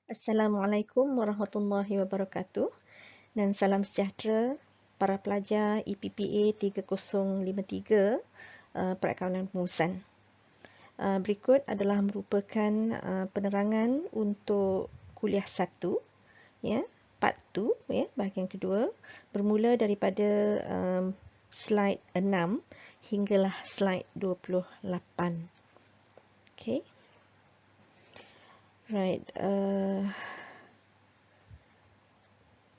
Assalamualaikum warahmatullahi wabarakatuh dan salam sejahtera para pelajar EPPA 3053 Perakaunan Pengurusan. Berikut adalah merupakan penerangan untuk kuliah 1, ya, part 2, ya, bahagian kedua, bermula daripada slide 6 hinggalah slide 28. Okay. Right.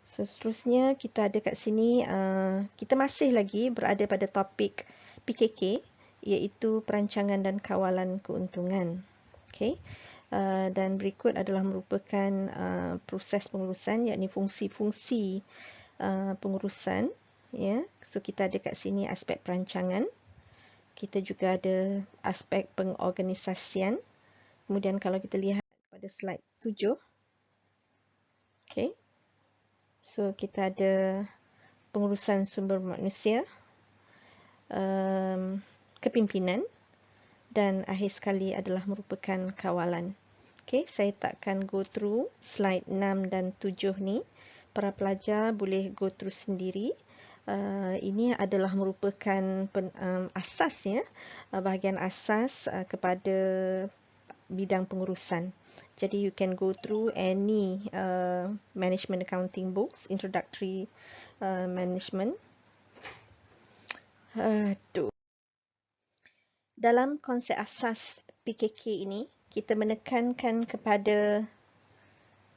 So, seterusnya kita ada kat sini, kita masih lagi berada pada topik PKK, iaitu perancangan dan kawalan keuntungan. Okay. Dan berikut adalah merupakan proses pengurusan, yakni fungsi-fungsi pengurusan. Ya. So, kita ada kat sini aspek perancangan. Kita juga ada aspek pengorganisasian. Kemudian kalau kita lihat pada slide 7. Okay. So, kita ada pengurusan sumber manusia, kepimpinan, dan akhir sekali adalah merupakan kawalan. Okay, saya takkan go through slide 6 dan 7 ni. Para pelajar boleh go through sendiri. Ini adalah merupakan asas, ya, bahagian asas kepada bidang pengurusan. Jadi you can go through any management accounting books, introductory management. Dalam konsep asas PKK ini, kita menekankan kepada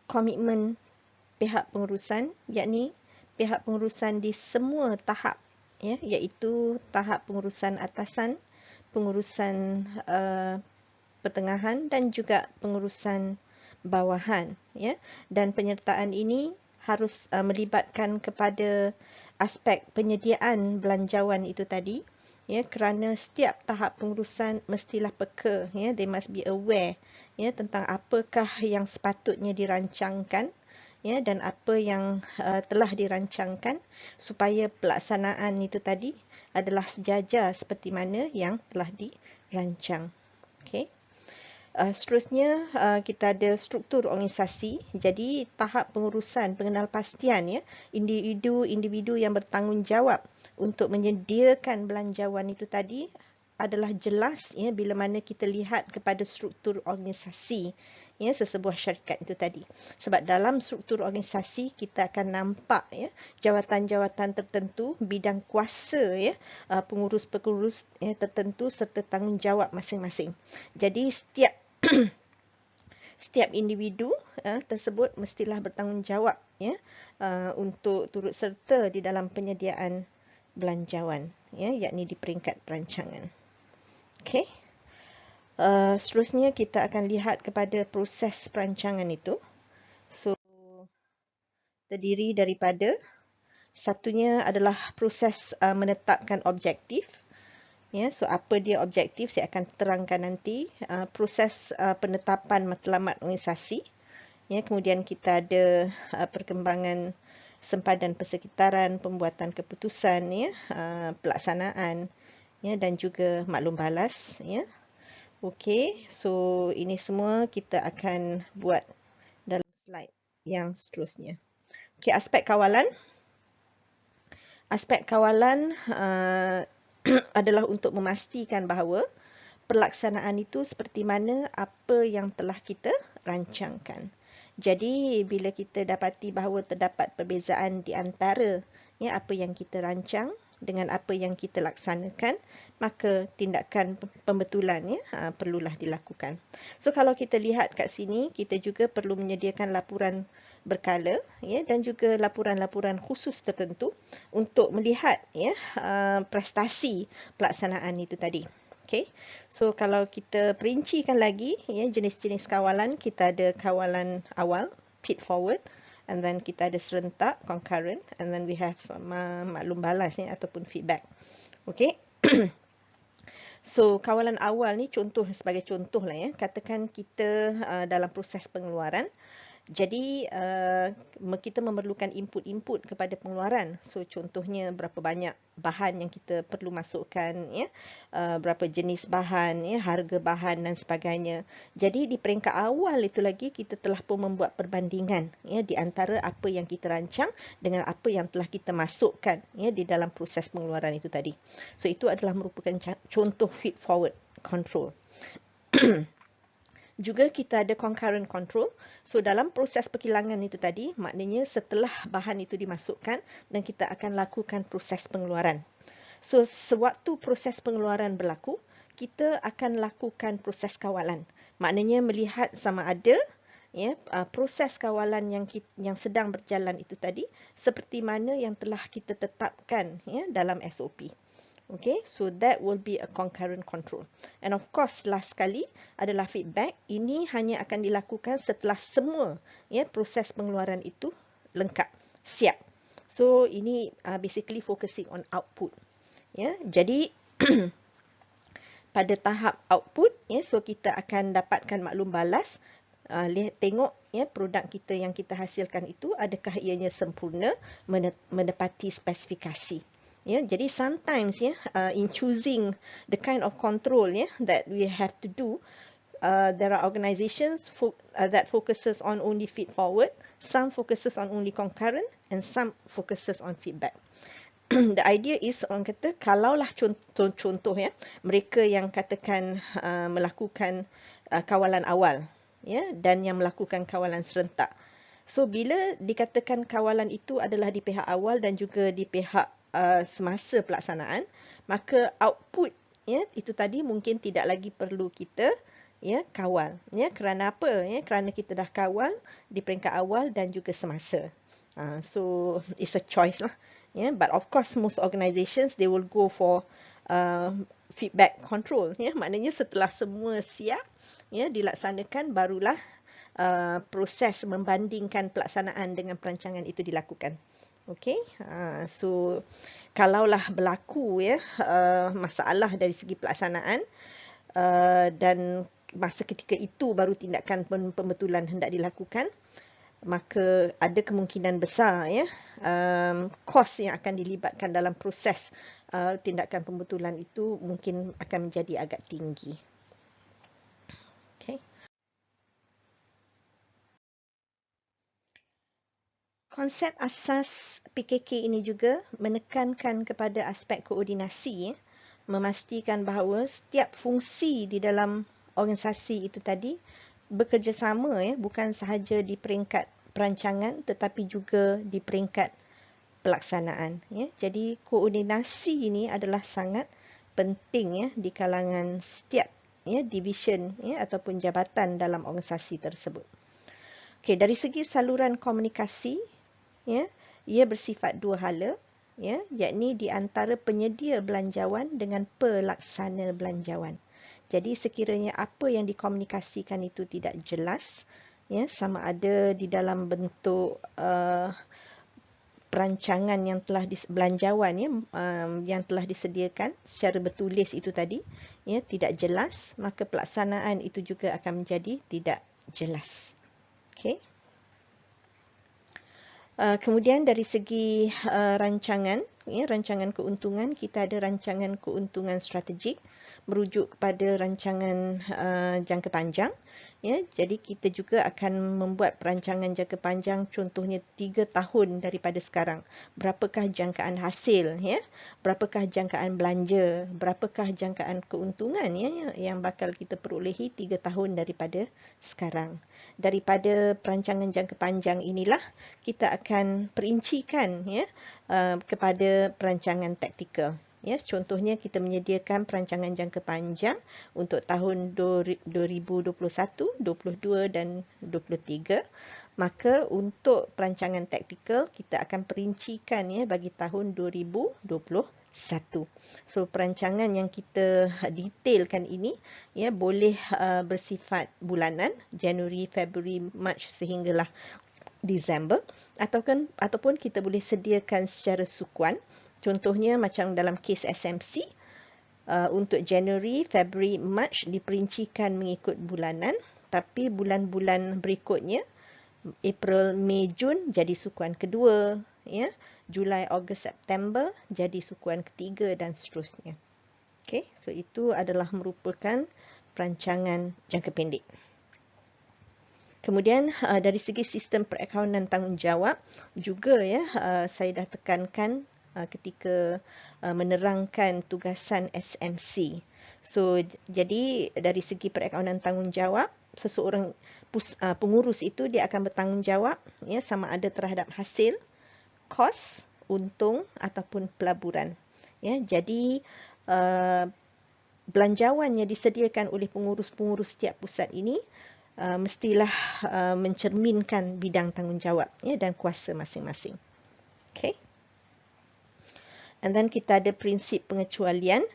komitmen pihak pengurusan, yakni pihak pengurusan di semua tahap, ya, iaitu tahap pengurusan atasan, pengurusan pertengahan dan juga pengurusan bawahan, ya. Dan penyertaan ini harus melibatkan kepada aspek penyediaan belanjawan itu tadi, ya, kerana setiap tahap pengurusan mestilah peka, ya, they must be aware, ya, tentang apakah yang sepatutnya dirancangkan, ya, dan apa yang telah dirancangkan supaya pelaksanaan itu tadi adalah sejajar seperti mana yang telah dirancang. Okey. Seterusnya kita ada struktur organisasi. Jadi tahap pengurusan pengenalpastian, ya, individu-individu yang bertanggungjawab untuk menyediakan belanjawan itu tadi adalah jelas, ya, bila mana kita lihat kepada struktur organisasi, ya, sesebuah syarikat itu tadi. Sebab dalam struktur organisasi kita akan nampak, ya, jawatan-jawatan tertentu, bidang kuasa, ya, pengurus-pengurus, ya, tertentu serta tanggungjawab masing-masing. Jadi setiap individu tersebut mestilah bertanggungjawab, ya, untuk turut serta di dalam penyediaan belanjawan, ya, yakni di peringkat perancangan. Okey. Seterusnya kita akan lihat kepada proses perancangan itu. So, terdiri daripada satunya adalah proses menetapkan objektif. Ya, so apa dia objektif saya akan terangkan nanti. Proses penetapan matlamat organisasi. Ya, kemudian kita ada perkembangan sempadan persekitaran, pembuatan keputusan, ya, pelaksanaan, ya, dan juga maklum balas, ya. Okey, so ini semua kita akan buat dalam slide yang seterusnya. Okey, aspek kawalan. Aspek kawalan adalah untuk memastikan bahawa pelaksanaan itu seperti mana apa yang telah kita rancangkan. Jadi bila kita dapati bahawa terdapat perbezaan di antara, ya, apa yang kita rancang dengan apa yang kita laksanakan, maka tindakan pembetulan, ya, perlulah dilakukan. So kalau kita lihat kat sini, kita juga perlu menyediakan laporan berkala, ya, dan juga laporan-laporan khusus tertentu untuk melihat, ya, prestasi pelaksanaan itu tadi. Okay. So kalau kita perincikan lagi, ya, jenis-jenis kawalan, kita ada kawalan awal, feed forward, and then kita ada serentak, concurrent, and then we have maklum balas, ya, ataupun feedback. Okay. So kawalan awal ni sebagai contoh lah, ya. Katakan kita dalam proses pengeluaran, Jadi kita memerlukan input-input kepada pengeluaran. So contohnya berapa banyak bahan yang kita perlu masukkan, ya, berapa jenis bahan, ya, harga bahan dan sebagainya. Jadi di peringkat awal itu lagi kita telah pun membuat perbandingan, ya, di antara apa yang kita rancang dengan apa yang telah kita masukkan, ya, di dalam proses pengeluaran itu tadi. So itu adalah merupakan contoh feed forward control. Juga kita ada concurrent control. So dalam proses perkilangan itu tadi, maknanya setelah bahan itu dimasukkan dan kita akan lakukan proses pengeluaran. So sewaktu proses pengeluaran berlaku, kita akan lakukan proses kawalan. Maknanya melihat sama ada, ya, proses kawalan yang sedang berjalan itu tadi seperti mana yang telah kita tetapkan, ya, dalam SOP. Okay, so that will be a concurrent control. And of course, last sekali adalah feedback. Ini hanya akan dilakukan setelah semua, ya, proses pengeluaran itu lengkap, siap. So ini basically focusing on output. Ya, jadi pada tahap output, ya, so kita akan dapatkan maklum balas. Tengok, ya, produk kita yang kita hasilkan itu adakah ianya sempurna menepati spesifikasi. Ya, jadi sometimes, ya, in choosing the kind of control, ya, that we have to do, there are organizations that focuses on only feed forward, some focuses on only concurrent, and some focuses on feedback. The idea is, orang kata, kalaulah contoh, ya, mereka yang katakan melakukan kawalan awal, ya, dan yang melakukan kawalan serentak. So bila dikatakan kawalan itu adalah di pihak awal dan juga di pihak semasa pelaksanaan, maka output, ya, itu tadi mungkin tidak lagi perlu kita, ya, kawal, ya, kerana apa, ya, kerana kita dah kawal di peringkat awal dan juga semasa. So it's a choice lah, ya, but of course most organizations they will go for feedback control, ya, maknanya setelah semua siap, ya, dilaksanakan barulah proses membandingkan pelaksanaan dengan perancangan itu dilakukan. Okey, so kalaulah berlaku, ya, masalah dari segi pelaksanaan dan masa ketika itu baru tindakan pembetulan hendak dilakukan, maka ada kemungkinan besar, ya, kos yang akan dilibatkan dalam proses tindakan pembetulan itu mungkin akan menjadi agak tinggi. Okey. Konsep asas PKK ini juga menekankan kepada aspek koordinasi, ya, memastikan bahawa setiap fungsi di dalam organisasi itu tadi bekerjasama, ya, bukan sahaja di peringkat perancangan tetapi juga di peringkat pelaksanaan, ya. Jadi koordinasi ini adalah sangat penting, ya, di kalangan setiap, ya, division, ya, ataupun jabatan dalam organisasi tersebut. Okey, dari segi saluran komunikasi, ya, ia bersifat dua hala, ya, yakni di antara penyedia belanjawan dengan pelaksana belanjawan. Jadi sekiranya apa yang dikomunikasikan itu tidak jelas, ya, sama ada di dalam bentuk perancangan yang telah belanjawan, ya, yang telah disediakan secara bertulis itu tadi, ya, tidak jelas, maka pelaksanaan itu juga akan menjadi tidak jelas. Okey. Kemudian dari segi rancangan, ya, rancangan keuntungan, kita ada rancangan keuntungan strategik merujuk kepada rancangan jangka panjang, ya. Jadi kita juga akan membuat perancangan jangka panjang, contohnya 3 tahun daripada sekarang. Berapakah jangkaan hasil, ya? Berapakah jangkaan belanja? Berapakah jangkaan keuntungan, ya, yang bakal kita perolehi 3 tahun daripada sekarang. Daripada perancangan jangka panjang inilah kita akan perincikan, ya, kepada perancangan taktikal. Ya, contohnya kita menyediakan perancangan jangka panjang untuk tahun 2021, 22 dan 23. Maka untuk perancangan taktikal kita akan perincikan, ya, bagi tahun 2021. So perancangan yang kita detailkan ini, ya, boleh bersifat bulanan, Januari, Februari, Mac sehinggalah Disember, ataupun kita boleh sediakan secara sukuan. Contohnya macam dalam kes SMC, untuk Januari, Februari, Mac diperincikan mengikut bulanan, tapi bulan-bulan berikutnya April, Mei, Jun jadi sukuan kedua, ya. Julai, Ogos, September jadi sukuan ketiga dan seterusnya. Okey, so itu adalah merupakan perancangan jangka pendek. Kemudian dari segi sistem perakaunan tanggungjawab juga ya saya dah tekankan ketika menerangkan tugasan SMC. So jadi dari segi perakaunan tanggungjawab seseorang pengurus itu dia akan bertanggungjawab ya sama ada terhadap hasil, kos, untung ataupun pelaburan. Ya, jadi belanjawan yang disediakan oleh pengurus-pengurus setiap pusat ini mestilah mencerminkan bidang tanggungjawab ya, dan kuasa masing-masing. Okay. And then kita ada prinsip pengecualian.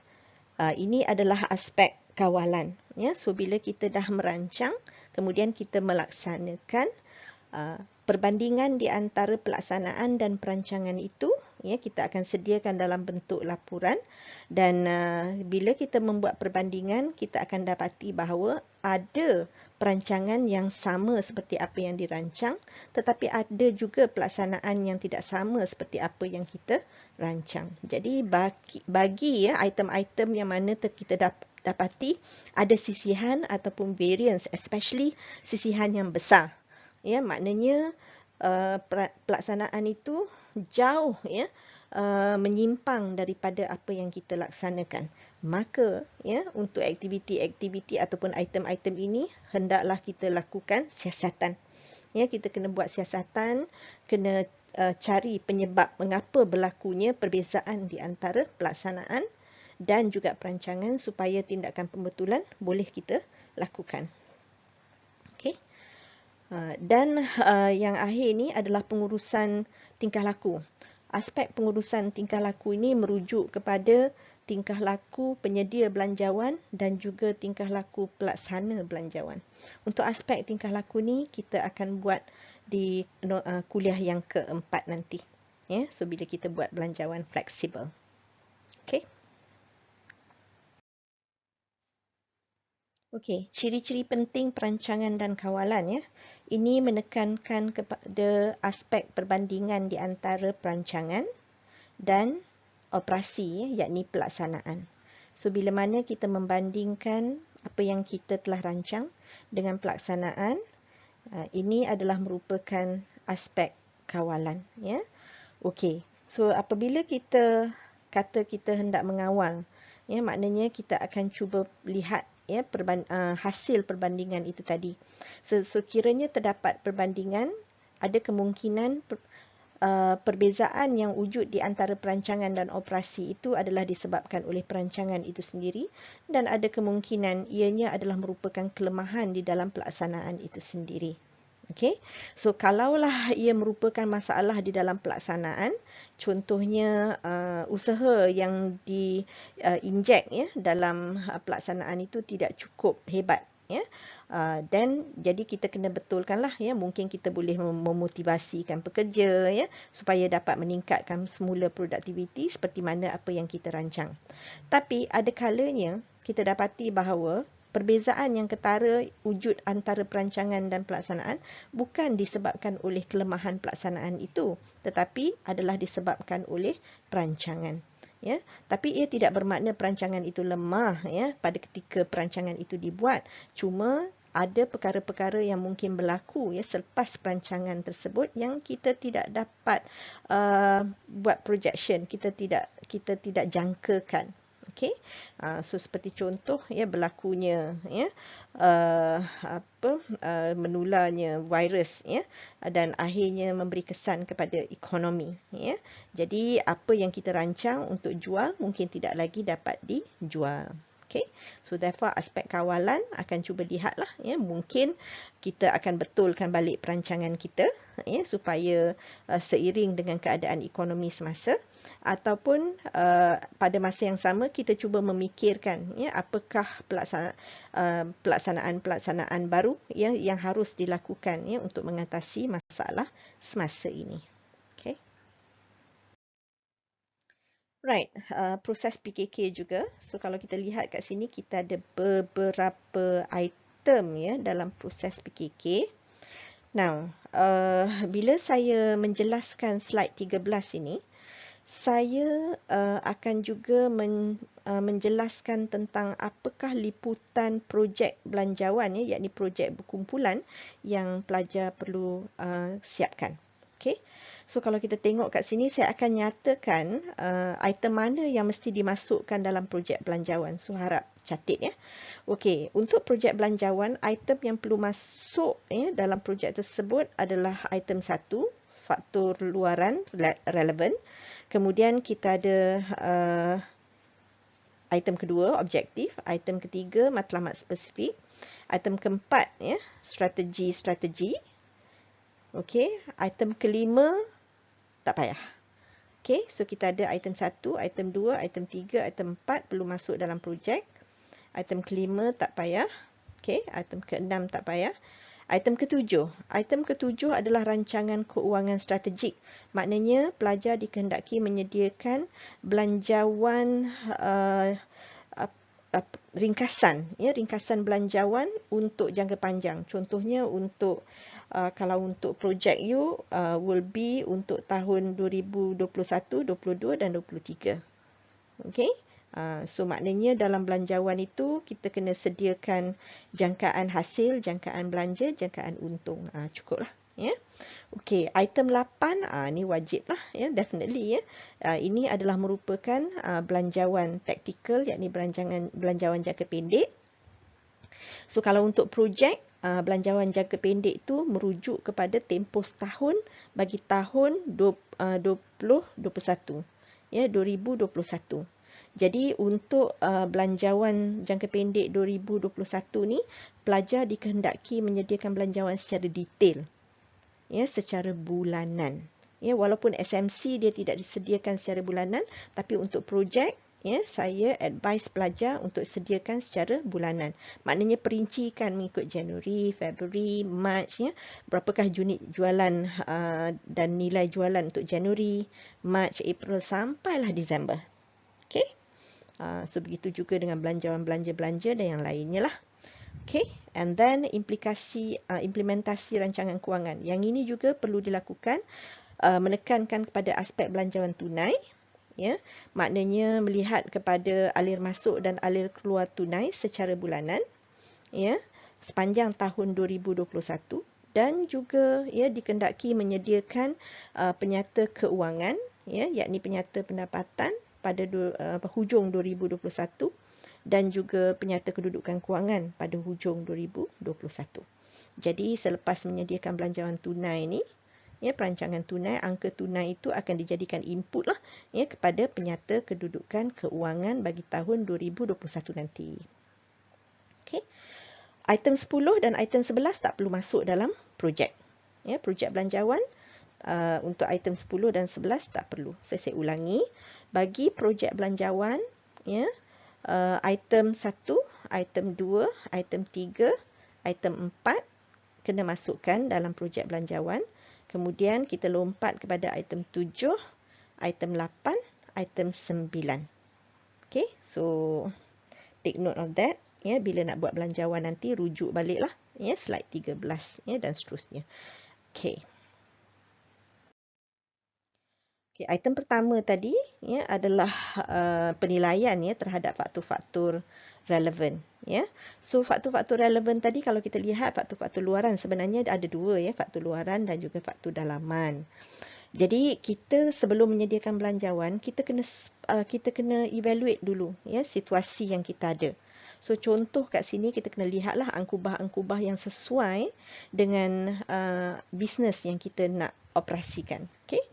Ini adalah aspek kawalan. Ya. So bila kita dah merancang, kemudian kita melaksanakan perbandingan di antara pelaksanaan dan perancangan itu, ya, kita akan sediakan dalam bentuk laporan dan bila kita membuat perbandingan, kita akan dapati bahawa ada perancangan yang sama seperti apa yang dirancang, tetapi ada juga pelaksanaan yang tidak sama seperti apa yang kita rancang. Jadi bagi ya item-item yang mana kita dapati ada sisihan ataupun variance, especially sisihan yang besar. Ya, maknanya pelaksanaan itu jauh ya menyimpang daripada apa yang kita laksanakan. Maka ya untuk aktiviti-aktiviti ataupun item-item ini hendaklah kita lakukan siasatan. Ya, kita kena buat siasatan, kena cari penyebab mengapa berlakunya perbezaan di antara pelaksanaan dan juga perancangan supaya tindakan pembetulan boleh kita lakukan. Okey. Dan yang akhir ni adalah pengurusan tingkah laku. Aspek pengurusan tingkah laku ini merujuk kepada tingkah laku penyedia belanjawan dan juga tingkah laku pelaksana belanjawan. Untuk aspek tingkah laku ni kita akan buat di kuliah yang keempat nanti. Ya, so bila kita buat belanjawan fleksibel. Okey. Okey, ciri-ciri penting perancangan dan kawalan ya. Ini menekankan kepada aspek perbandingan di antara perancangan dan operasi ya, yakni pelaksanaan. So bila mana kita membandingkan apa yang kita telah rancang dengan pelaksanaan, ini adalah merupakan aspek kawalan ya. Okey. So apabila kita kata kita hendak mengawal, ya maknanya kita akan cuba lihat ya hasil perbandingan itu tadi. So kiranya terdapat perbandingan, ada kemungkinan perbezaan yang wujud di antara perancangan dan operasi itu adalah disebabkan oleh perancangan itu sendiri dan ada kemungkinan ianya adalah merupakan kelemahan di dalam pelaksanaan itu sendiri. Okey. So kalaulah ia merupakan masalah di dalam pelaksanaan, contohnya usaha yang diinjek ya dalam pelaksanaan itu tidak cukup hebat ya. Dan jadi kita kena betulkanlah ya, mungkin kita boleh memotivasikan pekerja ya supaya dapat meningkatkan semula produktiviti seperti mana apa yang kita rancang. Tapi ada kalanya kita dapati bahawa perbezaan yang ketara wujud antara perancangan dan pelaksanaan bukan disebabkan oleh kelemahan pelaksanaan itu, tetapi adalah disebabkan oleh perancangan. Ya, tapi ia tidak bermakna perancangan itu lemah ya pada ketika perancangan itu dibuat. Cuma ada perkara-perkara yang mungkin berlaku ya selepas perancangan tersebut yang kita tidak dapat buat projection, kita tidak jangkakan. Okey, so seperti contoh ya berlakunya ya menularnya virus ya dan akhirnya memberi kesan kepada ekonomi ya. Jadi apa yang kita rancang untuk jual mungkin tidak lagi dapat dijual. Okay, so therefore aspek kawalan akan cuba lihatlah ya, mungkin kita akan betulkan balik perancangan kita ya supaya seiring dengan keadaan ekonomi semasa, ataupun pada masa yang sama kita cuba memikirkan ya apakah pelaksanaan baru yang harus dilakukan ya untuk mengatasi masalah semasa ini. Right, proses PKK juga. So kalau kita lihat kat sini kita ada beberapa item ya dalam proses PKK. Now, bila saya menjelaskan slide 13 ini, saya akan juga menjelaskan tentang apakah liputan projek belanjawan, yakni projek berkumpulan yang pelajar perlu siapkan. Okay. So kalau kita tengok kat sini, saya akan nyatakan item mana yang mesti dimasukkan dalam projek belanjawan. So harap catat ya. Okey, untuk projek belanjawan, item yang perlu masuk dalam projek tersebut adalah item 1, faktor luaran relevan. Kemudian kita ada item kedua, objektif. Item ketiga, matlamat spesifik. Item keempat, strategi. Okey, item kelima, tak payah. Okey, so kita ada item 1, item 2, item 3, item 4 perlu masuk dalam projek. Item kelima tak payah. Okey, item keenam tak payah. Item ketujuh. Item ketujuh adalah rancangan keuangan strategik. Maknanya pelajar dikehendaki menyediakan belanjawan ringkasan, ringkasan belanjawan untuk jangka panjang. Contohnya untuk kalau untuk projek you will be untuk tahun 2021, 22 dan 23. Okey. So maknanya dalam belanjawan itu kita kena sediakan jangkaan hasil, jangkaan belanja, jangkaan untung. Cukuplah ya. Okey, item 8 ni wajib lah ya, definitely ya. Ini adalah merupakan belanjawan taktikal, yakni belanjawan jangka pendek. So kalau untuk projek belanjawan jangka pendek itu merujuk kepada tempoh setahun bagi tahun 2021 ya, 2021. Jadi untuk belanjawan jangka pendek 2021 ni, pelajar dikehendaki menyediakan belanjawan secara detail, ya, secara bulanan. Ya, walaupun SMC dia tidak disediakan secara bulanan, tapi untuk projek, ya, saya advise pelajar untuk sediakan secara bulanan. Maknanya perincikan mengikut Januari, Februari, Mac, ya, berapakah unit jualan dan nilai jualan untuk Januari, Mac, April sampailah Disember. Okey. So begitu juga dengan belanjawan belanja dan yang lainnya lah. Okay, and then implementasi rancangan kewangan. Yang ini juga perlu dilakukan, menekankan kepada aspek belanjawan tunai, ya, maknanya melihat kepada alir masuk dan alir keluar tunai secara bulanan, ya, sepanjang tahun 2021, dan juga ya dikehendaki menyediakan penyata keuangan, ya, yakni penyata pendapatan pada hujung 2021 dan juga penyata kedudukan kewangan pada hujung 2021. Jadi selepas menyediakan belanjawan tunai ni, ya, perancangan tunai, angka tunai itu akan dijadikan input lah, ya, kepada penyata kedudukan keuangan bagi tahun 2021 nanti. Okey. Item 10 dan item 11 tak perlu masuk dalam projek. Ya, projek belanjawan untuk item 10 dan 11 tak perlu. Saya ulangi. Bagi projek belanjawan, ya, item 1, item 2, item 3, item 4 kena masukkan dalam projek belanjawan. Kemudian kita lompat kepada item 7, item 8, item 9. Okay, so take note of that. Ya, bila nak buat belanjawan nanti rujuk baliklah, ya, slide 13, ya, dan seterusnya. Okay. Okay, item pertama tadi, ya, adalah penilaian, ya, terhadap faktor-faktor relevan, ya. So faktor-faktor relevan tadi kalau kita lihat faktor-faktor luaran sebenarnya ada dua, ya, faktor luaran dan juga faktor dalaman. Jadi kita sebelum menyediakan belanjawan, kita kena evaluate dulu, ya, situasi yang kita ada. So contoh kat sini kita kena lihatlah angkubah-angkubah yang sesuai dengan bisnes yang kita nak operasikan. Okay?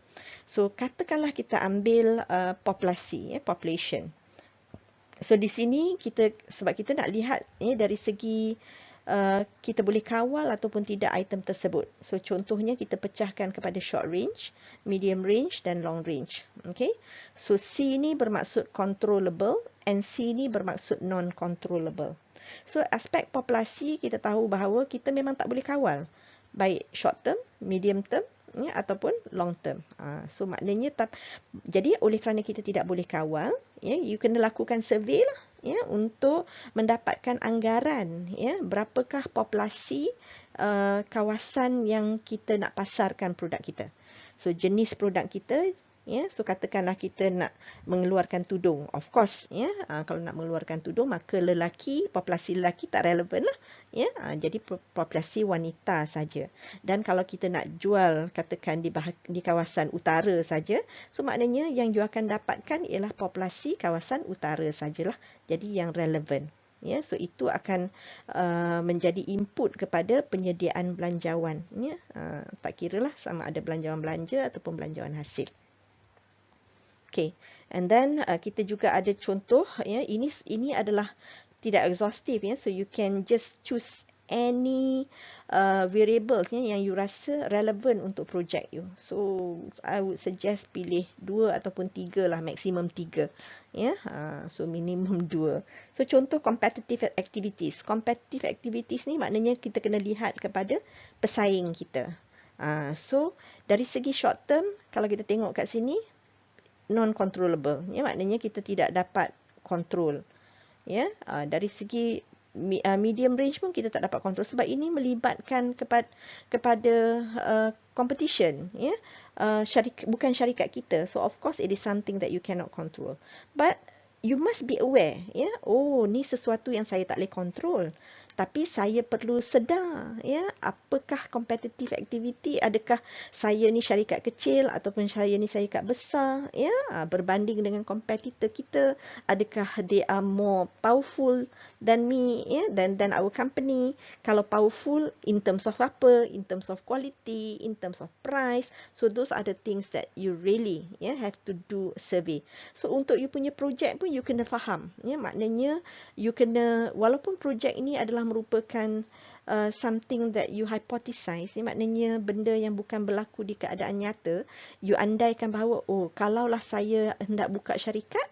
So katakanlah kita ambil populasi, ya, population. So di sini sebab kita nak lihat, ya, dari segi kita boleh kawal ataupun tidak item tersebut. So contohnya kita pecahkan kepada short range, medium range dan long range. Okay? So C ni bermaksud controllable and C ni bermaksud non-controllable. So aspek populasi kita tahu bahawa kita memang tak boleh kawal, baik short term, medium term, ya, ataupun long term. So maknanya jadi oleh kerana kita tidak boleh kawal, ya, you kena lakukan survey lah, ya untuk mendapatkan anggaran, ya, berapakah populasi kawasan yang kita nak pasarkan produk kita. So jenis produk kita, ya, so katakanlah kita nak mengeluarkan tudung, of course, ya, kalau nak mengeluarkan tudung maka populasi lelaki tak relevan lah, ya, jadi populasi wanita saja. Dan kalau kita nak jual katakan di kawasan utara saja, so maknanya yang you akan dapatkan ialah populasi kawasan utara sajalah, jadi yang relevan. Ya, so itu akan menjadi input kepada penyediaan belanjawan, ya, tak kiralah sama ada belanjawan belanja ataupun belanjawan hasil. Okay, and then kita juga ada contoh, ya, ini adalah tidak exhaustive, ya, so you can just choose any variables, ya, yang you rasa relevan untuk projek you. So I would suggest pilih 2 ataupun 3 lah, maksimum 3, ya, so minimum 2. So contoh competitive activities. Competitive activities ni maknanya kita kena lihat kepada pesaing kita. So dari segi short term, kalau kita tengok kat sini, non-controllable, ya, maknanya kita tidak dapat kontrol, ya. Dari segi medium range pun kita tak dapat kontrol sebab ini melibatkan kepada competition, ya, bukan syarikat kita. So of course it is something that you cannot control, but you must be aware, ya, oh ni sesuatu yang saya tak boleh kontrol, tapi saya perlu sedar, ya, apakah competitive activity, adakah saya ni syarikat kecil ataupun saya ni syarikat besar, ya, berbanding dengan kompetitor kita, adakah they are more powerful than me, ya, than our company. Kalau powerful in terms of apa, in terms of quality, in terms of price, so those are the things that you really, ya, have to do survey. So untuk you punya projek pun you kena faham, ya, maknanya you kena, walaupun projek ini adalah merupakan something that you hypothesize, ya, maknanya benda yang bukan berlaku di keadaan nyata, you andaikan bahawa, oh kalaulah saya hendak buka syarikat,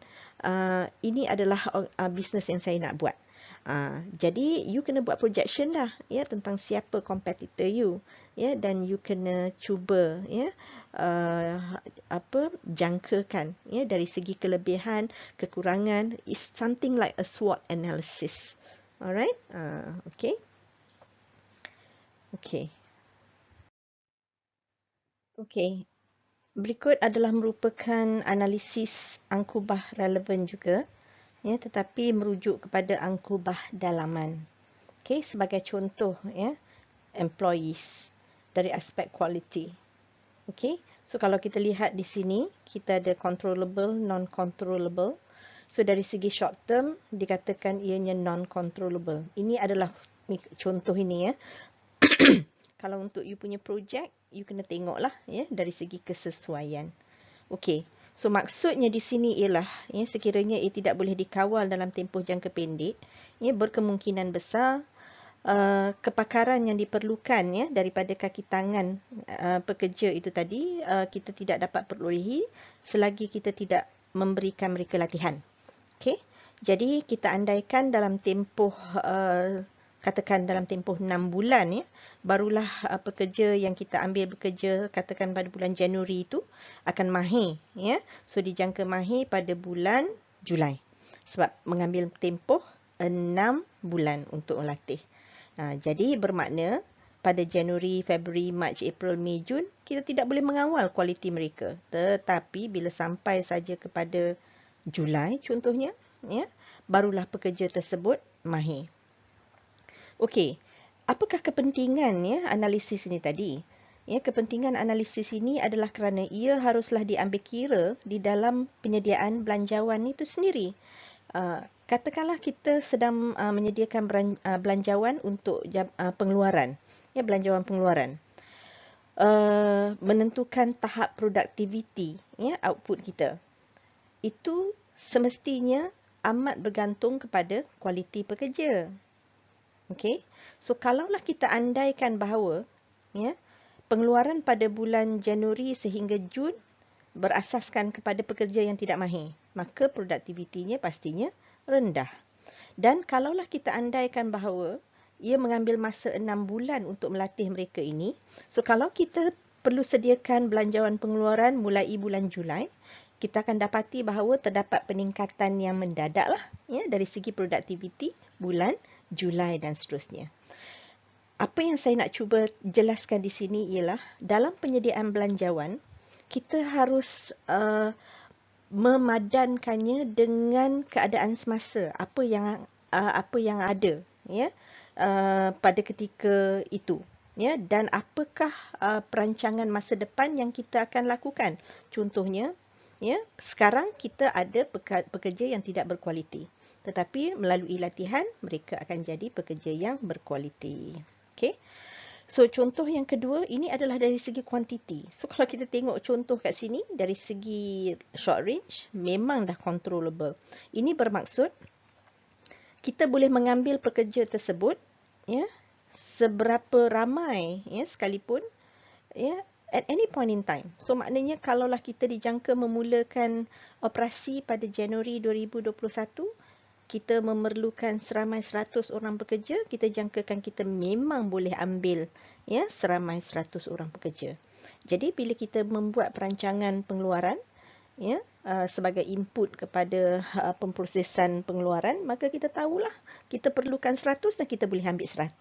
ini adalah bisnes yang saya nak buat. Jadi you kena buat projection lah, ya, tentang siapa competitor you, ya, dan you kena cuba, ya, jangkakan, ya, dari segi kelebihan, kekurangan. Is something like a SWOT analysis. Alright, okay. Okay, berikut adalah merupakan analisis angkubah relevan juga, ya, tetapi merujuk kepada angkubah dalaman. Okay, sebagai contoh, ya, employees dari aspek quality. Okay, so kalau kita lihat di sini, kita ada controllable, non-controllable. So dari segi short term, dikatakan ianya non-controllable. Ini adalah contoh ini, ya. Kalau untuk you punya projek, you kena tengoklah, ya, dari segi kesesuaian. Okay, so maksudnya di sini ialah, ya, sekiranya ia tidak boleh dikawal dalam tempoh jangka pendek, ya, berkemungkinan besar kepakaran yang diperlukan, ya, daripada kaki tangan pekerja itu tadi, kita tidak dapat perolehi selagi kita tidak memberikan mereka latihan. Okay, jadi kita andaikan dalam tempoh katakan dalam tempoh 6 bulan, ya, barulah pekerja yang kita ambil bekerja katakan pada bulan Januari itu akan mahir, ya. So dijangka mahir pada bulan Julai sebab mengambil tempoh 6 bulan untuk melatih. Jadi bermakna pada Januari, Februari, Mac, April, Mei, Jun kita tidak boleh mengawal kualiti mereka, tetapi bila sampai saja kepada Julai contohnya, ya, barulah pekerja tersebut mahir. Okey, apakah kepentingan, ya, analisis ini tadi? Ya, kepentingan analisis ini adalah kerana ia haruslah diambil kira di dalam penyediaan belanjawan itu sendiri. Katakanlah kita sedang menyediakan belanjawan untuk pengeluaran, ya, belanjawan pengeluaran. Menentukan tahap produktiviti, ya, output kita. Itu semestinya amat bergantung kepada kualiti pekerja. Okey, so kalaulah kita andaikan bahawa, ya, pengeluaran pada bulan Januari sehingga Jun berasaskan kepada pekerja yang tidak mahir, maka produktivitinya pastinya rendah. Dan kalaulah kita andaikan bahawa ia mengambil masa 6 bulan untuk melatih mereka ini, so kalau kita perlu sediakan belanjawan pengeluaran mulai bulan Julai, kita akan dapati bahawa terdapat peningkatan yang mendadak lah ya dari segi produktiviti bulan Julai dan seterusnya. Apa yang saya nak cuba jelaskan di sini ialah dalam penyediaan belanjawan kita harus memadankannya dengan keadaan semasa apa yang ada ya pada ketika itu ya dan apakah perancangan masa depan yang kita akan lakukan. Contohnya ya sekarang kita ada pekerja yang tidak berkualiti tetapi melalui latihan mereka akan jadi pekerja yang berkualiti. Okey. So, contoh yang kedua, ini adalah dari segi kuantiti. So, kalau kita tengok contoh kat sini, dari segi short range, memang dah controllable. Ini bermaksud, kita boleh mengambil pekerja tersebut, ya, seberapa ramai, ya, sekalipun, ya, at any point in time. So, maknanya kalaulah kita dijangka memulakan operasi pada Januari 2021, kita memerlukan seramai 100 orang pekerja, kita jangkakan kita memang boleh ambil ya seramai 100 orang pekerja. Jadi bila kita membuat perancangan pengeluaran ya sebagai input kepada pemprosesan pengeluaran, maka kita tahulah kita perlukan 100 dan kita boleh ambil 100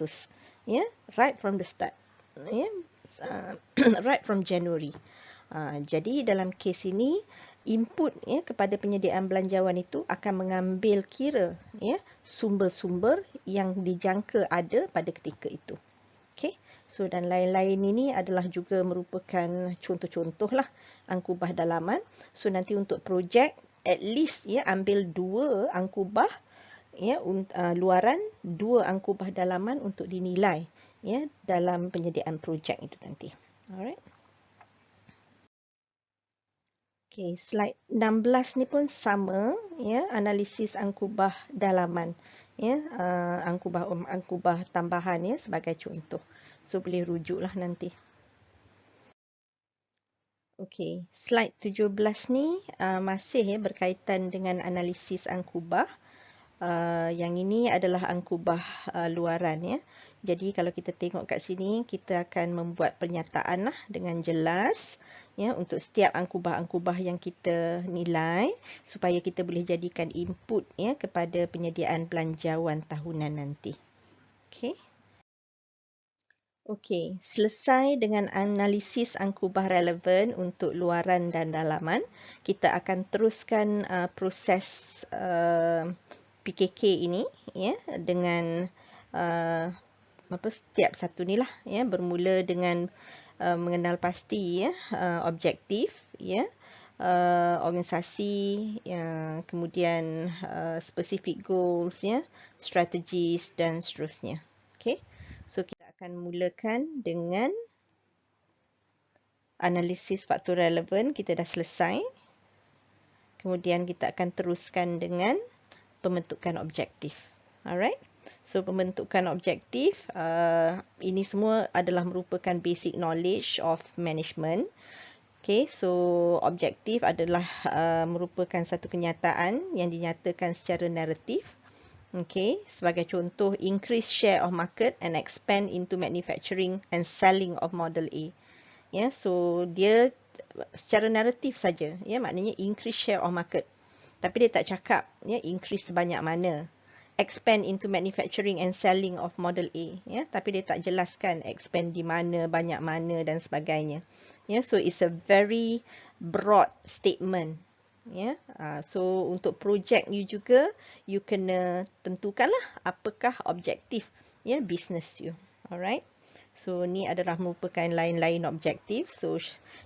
ya right from the start ya right from January. Jadi dalam kes ini input ya kepada penyediaan belanjawan itu akan mengambil kira ya sumber-sumber yang dijangka ada pada ketika itu. Okey. So dan lain-lain ini adalah juga merupakan contoh-contohlah angkubah dalaman. So nanti untuk projek at least ya ambil 2 angkubah ya luaran, 2 angkubah dalaman untuk dinilai ya dalam penyediaan projek itu nanti. Alright. Okey, slide 16 ni pun sama ya, analisis angkubah dalaman ya, angkubah tambahan ya sebagai contoh. So boleh rujuklah nanti. Okey, slide 17 ni masih ya berkaitan dengan analisis angkubah. Yang ini adalah angkubah luaran ya. Jadi kalau kita tengok kat sini, kita akan membuat pernyataan lah dengan jelas ya untuk setiap angkubah-angkubah yang kita nilai supaya kita boleh jadikan input ya kepada penyediaan belanjawan tahunan nanti. Okey. Okey, selesai dengan analisis angkubah relevan untuk luaran dan dalaman, kita akan teruskan proses PKK ini ya dengan setiap satu ni lah ya bermula dengan mengenal pasti ya objektif ya organisasi kemudian specific goals ya strategies dan seterusnya. Okey. So kita akan mulakan dengan analisis faktor relevan, kita dah selesai. Kemudian kita akan teruskan dengan pembentukan objektif. Alright. So pembentukan objektif ini semua adalah merupakan basic knowledge of management. Okay, so objektif adalah merupakan satu kenyataan yang dinyatakan secara naratif. Okay, sebagai contoh, increase share of market and expand into manufacturing and selling of model A. Ya, so dia secara naratif saja. Ya, maknanya increase share of market. Tapi dia tak cakap ya increase sebanyak mana. Expand into manufacturing and selling of model A ya, tapi dia tak jelaskan expand di mana, banyak mana dan sebagainya. Ya, so it's a very broad statement. Ya, so untuk projek you juga you kena tentukanlah apakah objektif ya business you. Alright. So ni adalah merupakan lain-lain objektif. So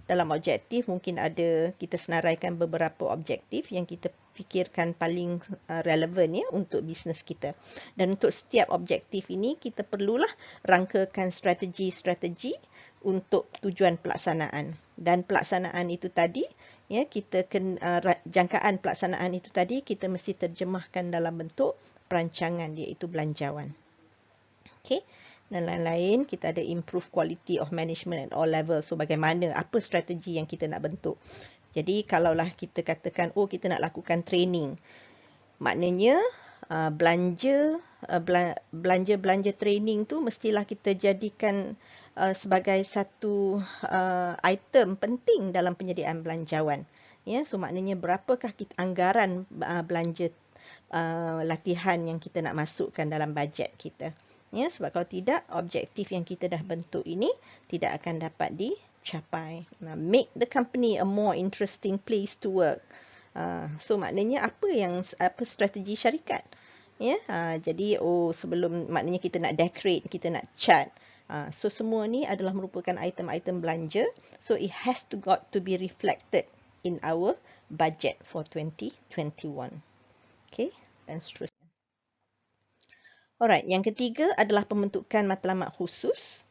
dalam objektif mungkin ada kita senaraikan beberapa objektif yang kita fikirkan paling relevan ya untuk bisnes kita. Dan untuk setiap objektif ini kita perlulah rangkakan strategi-strategi untuk tujuan pelaksanaan. Dan pelaksanaan itu tadi ya kita jangkaan pelaksanaan itu tadi kita mesti terjemahkan dalam bentuk perancangan iaitu belanjawan. Okey. Dan lain-lain, kita ada improve quality of management at all levels. So, bagaimana, apa strategi yang kita nak bentuk. Jadi, kalaulah kita katakan, oh kita nak lakukan training. Maknanya, belanja training tu mestilah kita jadikan sebagai satu item penting dalam penyediaan belanjawan. Ya, so maknanya berapakah anggaran belanja latihan yang kita nak masukkan dalam bajet kita. Ya, sebab kalau tidak, objektif yang kita dah bentuk ini tidak akan dapat dicapai. Make the company a more interesting place to work. So maknanya apa strategi syarikat? Ya, jadi sebelum maknanya kita nak decorate, kita nak cat. So semua ni adalah merupakan item-item belanja. So it has got to be reflected in our budget for 2021. Okay, dan seterusnya. Alright, yang ketiga adalah pembentukan matlamat khusus.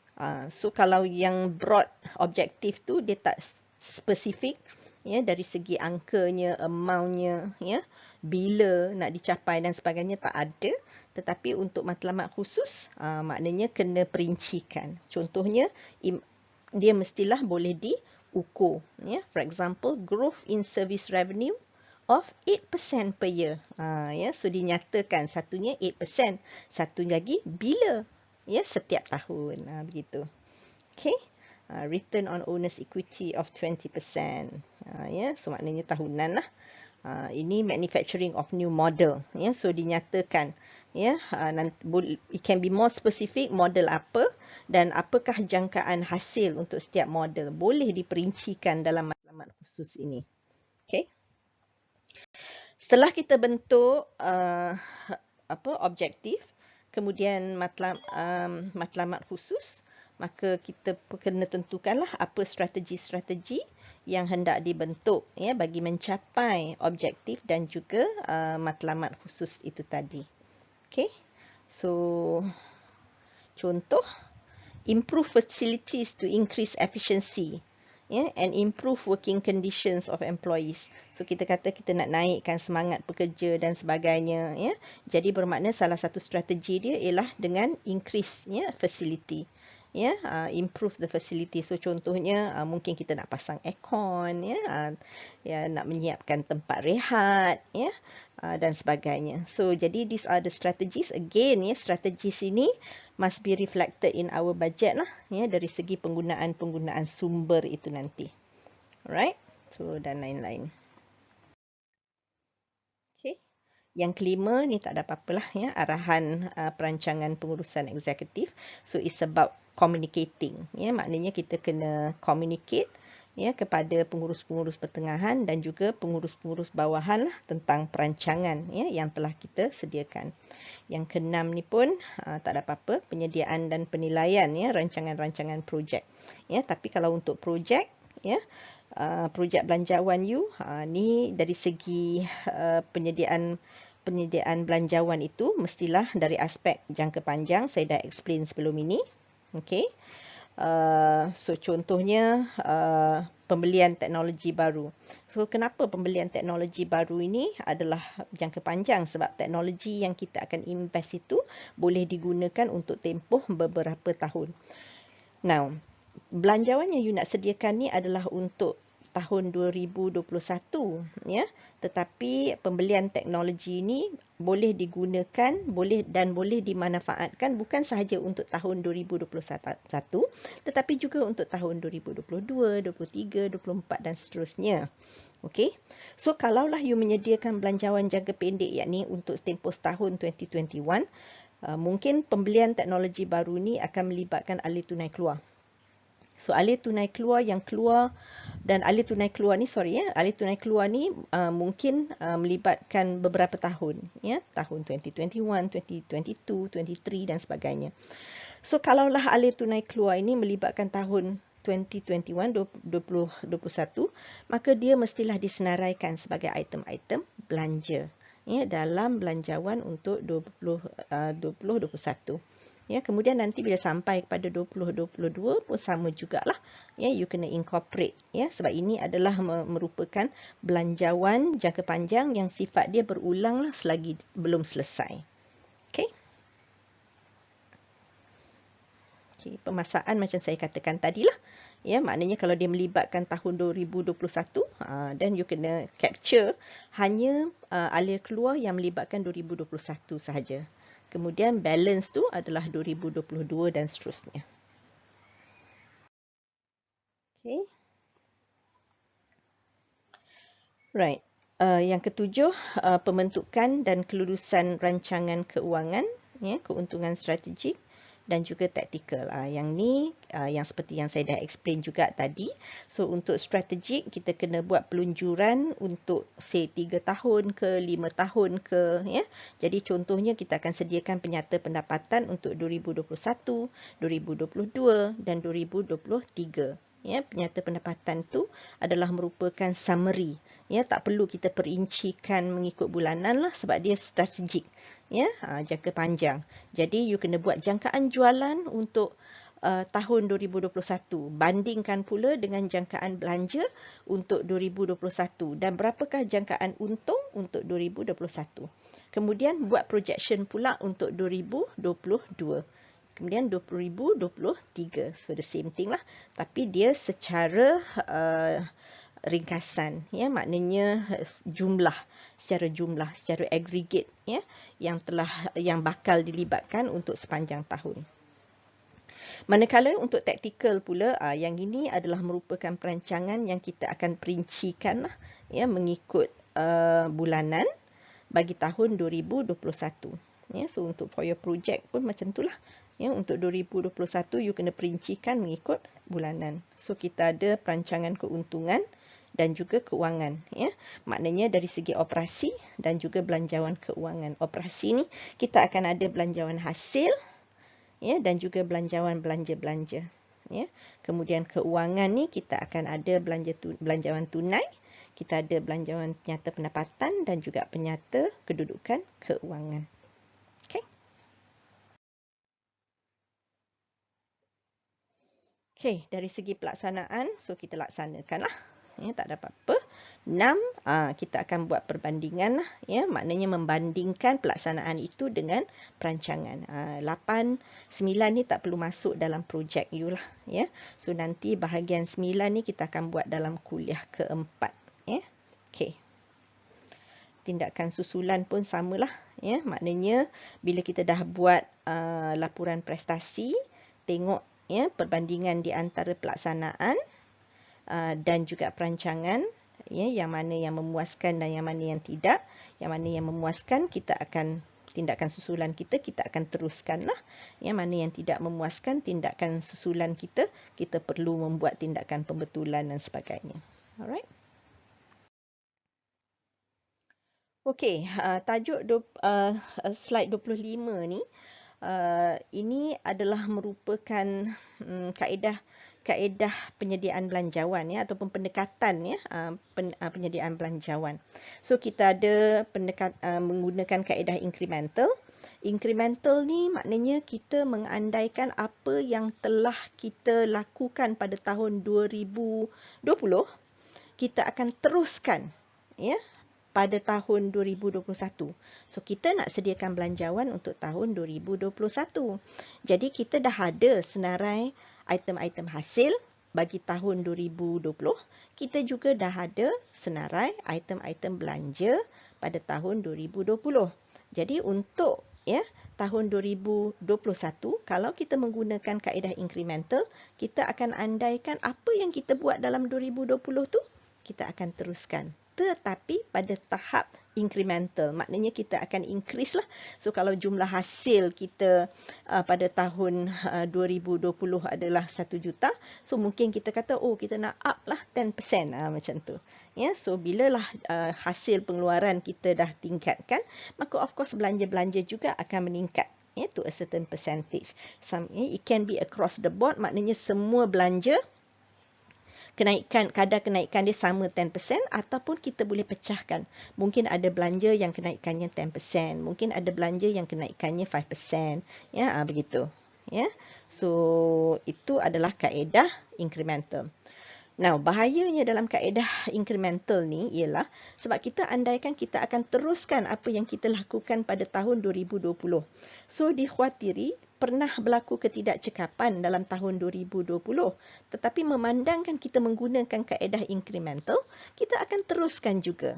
So kalau yang broad objektif tu dia tak spesifik, ya, dari segi angkanya, amountnya, ya, bila nak dicapai dan sebagainya tak ada. Tetapi untuk matlamat khusus, maknanya kena perincikan. Contohnya, dia mestilah boleh diukur. Ya. For example, growth in service revenue of 8% per year. Ya, so dinyatakan satunya 8%, satu lagi bila, ya, setiap tahun. Begitu. Okay. Return on owner's equity of 20%. Ya, so maknanya tahunan lah. Ini manufacturing of new model. Ya, so dinyatakan. Ya, it can be more specific model apa dan apakah jangkaan hasil untuk setiap model. Boleh diperincikan dalam matlamat khusus ini. Okay. Setelah kita bentuk objektif, kemudian matlamat khusus, maka kita kena tentukanlah apa strategi-strategi yang hendak dibentuk, ya, bagi mencapai objektif dan juga matlamat khusus itu tadi. Okay, so contoh, improve facilities to increase efficiency, and improve working conditions of employees. So kita kata kita nak naikkan semangat pekerja dan sebagainya, ya. Jadi bermakna salah satu strategi dia ialah dengan increase, ya, facility. Ya, improve the facility. So contohnya mungkin kita nak pasang aircon, ya, nak menyiapkan tempat rehat, ya, dan sebagainya. So jadi these are the strategies. Again, ya, strategies ini must be reflected in our budget lah, ya, dari segi penggunaan sumber itu nanti. Alright, so dan lain-lain. Okay. Yang kelima ni tak ada apa-apalah, ya, arahan perancangan pengurusan eksekutif. So it's about communicating, ya, maknanya kita kena communicate, ya, kepada pengurus-pengurus pertengahan dan juga pengurus-pengurus bawahan lah tentang perancangan, ya, yang telah kita sediakan. Yang keenam ni pun tak ada apa-apa, penyediaan dan penilaian, ya, rancangan-rancangan projek. Ya, tapi kalau untuk projek, ya, projek belanjawan you, ni dari segi penyediaan belanjawan itu mestilah dari aspek jangka panjang. Saya dah explain sebelum ini. Okay. So contohnya pembelian teknologi baru. So kenapa pembelian teknologi baru ini adalah jangka panjang? Sebab teknologi yang kita akan invest itu boleh digunakan untuk tempoh beberapa tahun. Now, belanjawan yang you nak sediakan ni adalah untuk tahun 2021, ya. Tetapi pembelian teknologi ini boleh digunakan, boleh dimanfaatkan bukan sahaja untuk tahun 2021, tetapi juga untuk tahun 2022, 23, 24 dan seterusnya. Okey. So kalaulah you menyediakan belanjawan jangka pendek, yakni untuk tempoh tahun 2021, mungkin pembelian teknologi baru ni akan melibatkan alih tunai keluar. So alih tunai keluar yang keluar dan alih tunai keluar ni mungkin melibatkan beberapa tahun, ya, tahun 2021, 2022, 23 dan sebagainya. So kalaulah alih tunai keluar ini melibatkan tahun 2021, 2021, maka dia mestilah disenaraikan sebagai item-item belanja, ya, dalam belanjawan untuk 2021. Ya, kemudian nanti bila sampai kepada 2022 pun sama jugalah, ya, you kena incorporate, ya, sebab ini adalah merupakan belanjawan jangka panjang yang sifat dia berulang lah selagi belum selesai. Okey. Okay, pemaksaan macam saya katakan tadilah, ya, maknanya kalau dia melibatkan tahun 2021, dan you kena capture hanya alih keluar yang melibatkan 2021 sahaja. Kemudian balance tu adalah 2022 dan seterusnya. Okay. Right. Yang ketujuh, pembentukan dan kelulusan rancangan keuangan, ya, keuntungan strategik dan juga taktikal. Yang ni, yang seperti yang saya dah explain juga tadi. So, untuk strategik, kita kena buat pelunjuran untuk, say, 3 tahun ke 5 tahun ke, ya. Jadi, contohnya kita akan sediakan penyata pendapatan untuk 2021, 2022 dan 2023. Ya, penyata pendapatan tu adalah merupakan summary. Ya, tak perlu kita perincikan mengikut bulanan lah sebab dia strategik. Ya, jangka panjang. Jadi, you kena buat jangkaan jualan untuk tahun 2021. Bandingkan pula dengan jangkaan belanja untuk 2021 dan berapakah jangkaan untung untuk 2021. Kemudian buat projection pula untuk 2022. Kemudian 2023. So, the same thing lah. Tapi dia secara ringkasan, ya, maknanya secara jumlah, secara aggregate, ya, yang bakal dilibatkan untuk sepanjang tahun. Manakala untuk taktikal pula, yang ini adalah merupakan perancangan yang kita akan perincikan lah, ya, mengikut bulanan bagi tahun 2021. Ya, so untuk for your project pun macam itulah. Ya, untuk 2021 you kena perincikan mengikut bulanan. So kita ada perancangan keuntungan dan juga keuangan, ya. Maknanya dari segi operasi dan juga belanjawan keuangan. Operasi ni kita akan ada belanjawan hasil, ya, dan juga belanjawan belanja-belanja, ya. Kemudian keuangan ni kita akan ada belanjawan tunai, kita ada belanjawan penyata pendapatan dan juga penyata kedudukan keuangan. Okey, dari segi pelaksanaan, so kita laksanakanlah. Ya, tak ada apa-apa. 6, kita akan buat perbandingan lah, ya, maknanya membandingkan pelaksanaan itu dengan perancangan. 8, 9 ni tak perlu masuk dalam projek you lah, ya. So nanti bahagian 9 ni kita akan buat dalam kuliah keempat, ya. Okey. Tindakan susulan pun samalah, ya. Maknanya bila kita dah buat laporan prestasi, tengok, ya, perbandingan di antara pelaksanaan dan juga perancangan, ya, yang mana yang memuaskan dan yang mana yang tidak. Yang mana yang memuaskan, kita akan tindakan susulan kita akan teruskanlah. Yang mana yang tidak memuaskan tindakan susulan kita perlu membuat tindakan pembetulan dan sebagainya. Alright. Okey, tajuk slide 25 ni, ini adalah merupakan kaedah penyediaan belanjawan, ya, ataupun pendekatan, ya, penyediaan belanjawan. So kita ada menggunakan kaedah incremental. Incremental ni maknanya kita mengandaikan apa yang telah kita lakukan pada tahun 2020, kita akan teruskan, ya, pada tahun 2021. So, kita nak sediakan belanjawan untuk tahun 2021. Jadi, kita dah ada senarai item-item hasil bagi tahun 2020. Kita juga dah ada senarai item-item belanja pada tahun 2020. Jadi, untuk, ya, tahun 2021, kalau kita menggunakan kaedah incremental, kita akan andaikan apa yang kita buat dalam 2020 tu, kita akan teruskan. Tetapi pada tahap incremental, maknanya kita akan increase lah. So kalau jumlah hasil kita pada tahun 2020 adalah 1 juta, so mungkin kita kata, oh, kita nak up lah 10%, macam tu. Ya, so bilalah hasil pengeluaran kita dah tingkatkan, maka of course belanja-belanja juga akan meningkat, ya, to a certain percentage. It can be across the board, maknanya semua belanja kadar kenaikan dia sama 10%, ataupun kita boleh pecahkan. Mungkin ada belanja yang kenaikannya 10%, mungkin ada belanja yang kenaikannya 5%, ya, begitu, ya. So itu adalah kaedah incremental. Now, bahayanya dalam kaedah incremental ni ialah sebab kita andaikan kita akan teruskan apa yang kita lakukan pada tahun 2020. So, dikhawatiri pernah berlaku ketidakcekapan dalam tahun 2020. Tetapi memandangkan kita menggunakan kaedah incremental, kita akan teruskan juga.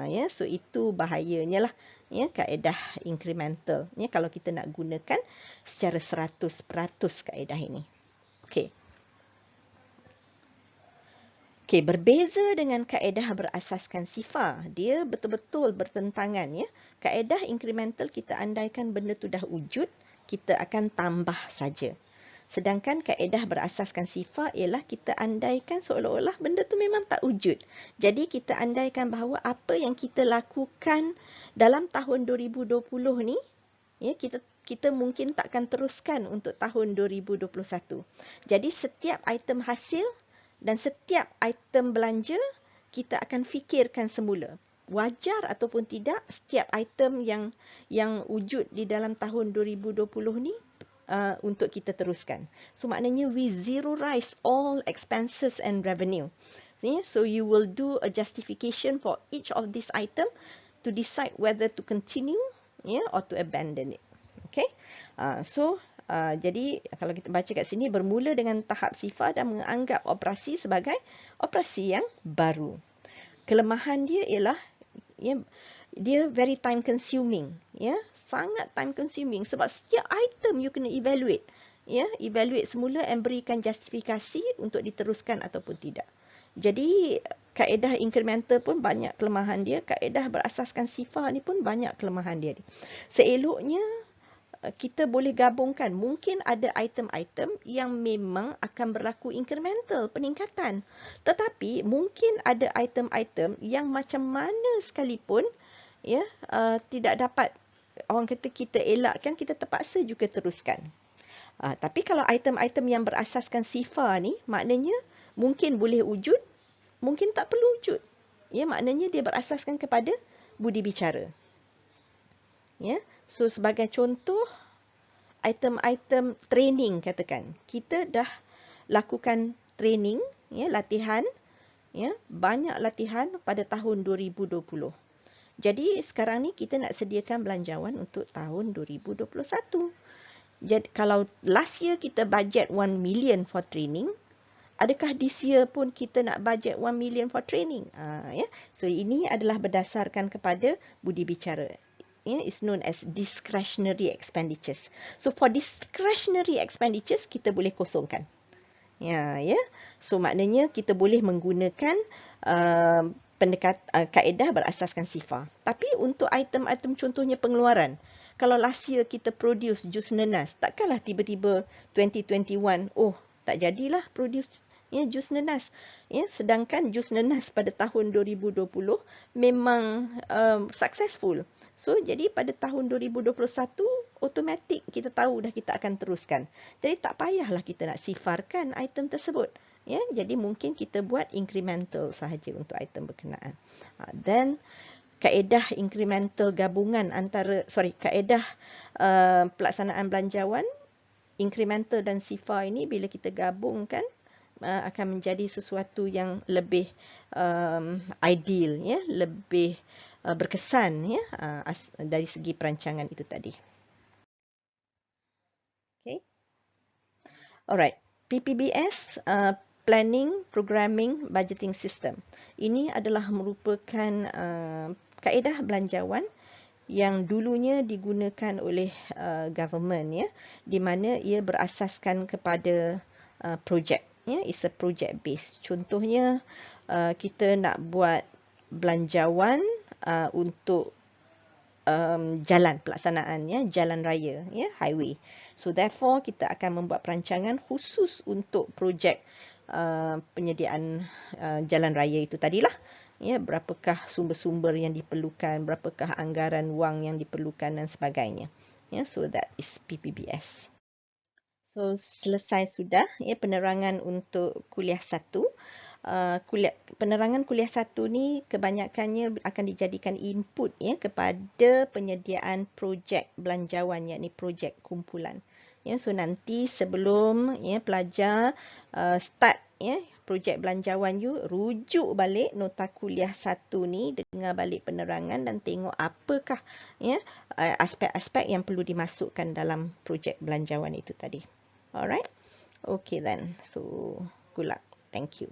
Ya, so itu bahayanya lah, ya, kaedah incremental. Ya, kalau kita nak gunakan secara 100% kaedah ini. Okey. Okey, berbeza dengan kaedah berasaskan sifar. Dia betul-betul bertentangan, ya. Kaedah incremental kita andaikan benda tu dah wujud, kita akan tambah saja. Sedangkan kaedah berasaskan sifar ialah kita andaikan seolah-olah benda tu memang tak wujud. Jadi kita andaikan bahawa apa yang kita lakukan dalam tahun 2020 ni, ya, kita mungkin takkan teruskan untuk tahun 2021. Jadi setiap item hasil dan setiap item belanja kita akan fikirkan semula. Wajar ataupun tidak, setiap item yang wujud di dalam tahun 2020 ni untuk kita teruskan. So maknanya we zeroize all expenses and revenue. So you will do a justification for each of these item to decide whether to continue, or to abandon it. Okay. Jadi kalau kita baca kat sini, bermula dengan tahap sifar dan menganggap operasi sebagai operasi yang baru. Kelemahan dia ialah, dia very time consuming, sangat time consuming sebab setiap item you kena evaluate, evaluate semula and berikan justifikasi untuk diteruskan ataupun tidak. Jadi kaedah incremental pun banyak kelemahan dia, kaedah berasaskan sifar ni pun banyak kelemahan dia. Seeloknya kita boleh gabungkan, mungkin ada item-item yang memang akan berlaku incremental, peningkatan. Tetapi mungkin ada item-item yang macam mana sekalipun, tidak dapat, orang kata kita elakkan, kita terpaksa juga teruskan. Tapi kalau item-item yang berasaskan sifar ni, maknanya mungkin boleh wujud, mungkin tak perlu wujud. Maknanya dia berasaskan kepada budi bicara. So sebagai contoh, item-item training katakan, kita dah lakukan training, latihan, banyak latihan pada tahun 2020. Jadi sekarang ni kita nak sediakan belanjawan untuk tahun 2021. Jadi kalau last year kita budget 1 million for training, adakah this year pun kita nak budget 1 million for training? So ini adalah berdasarkan kepada budi bicara. Is known as discretionary expenditures. So for discretionary expenditures kita boleh kosongkan. So maknanya kita boleh menggunakan kaedah berasaskan sifar. Tapi untuk item-item contohnya pengeluaran, kalau last year kita produce jus nenas, takkanlah tiba-tiba 2021, tak jadilah produce jus nenas. Sedangkan jus nenas pada tahun 2020 memang successful. So jadi pada tahun 2021 automatik kita tahu dah kita akan teruskan. Jadi tak payahlah kita nak sifarkan item tersebut. Jadi mungkin kita buat incremental sahaja untuk item berkenaan. Then kaedah incremental gabungan kaedah pelaksanaan belanjawan incremental dan sifar ini bila kita gabungkan akan menjadi sesuatu yang lebih ideal, lebih berkesan, dari segi perancangan itu tadi. Okay. Alright, PPBS, Planning, Programming, Budgeting System. Ini adalah merupakan kaedah belanjawan yang dulunya digunakan oleh government, di mana ia berasaskan kepada projek. It's a project based. Contohnya kita nak buat belanjawan untuk jalan pelaksanaan, jalan raya, highway. So therefore kita akan membuat perancangan khusus untuk projek penyediaan jalan raya itu tadilah. Berapakah sumber-sumber yang diperlukan, berapakah anggaran wang yang diperlukan dan sebagainya. So that is PPBS. So selesai sudah penerangan untuk kuliah 1. Penerangan kuliah 1 ni kebanyakannya akan dijadikan input kepada penyediaan projek belanjawan, yakni projek kumpulan. So nanti sebelum pelajar start projek belanjawan you, rujuk balik nota kuliah 1 ni, dengar balik penerangan dan tengok apakah aspek-aspek yang perlu dimasukkan dalam projek belanjawan itu tadi. Alright. Okay then. So good luck. Thank you.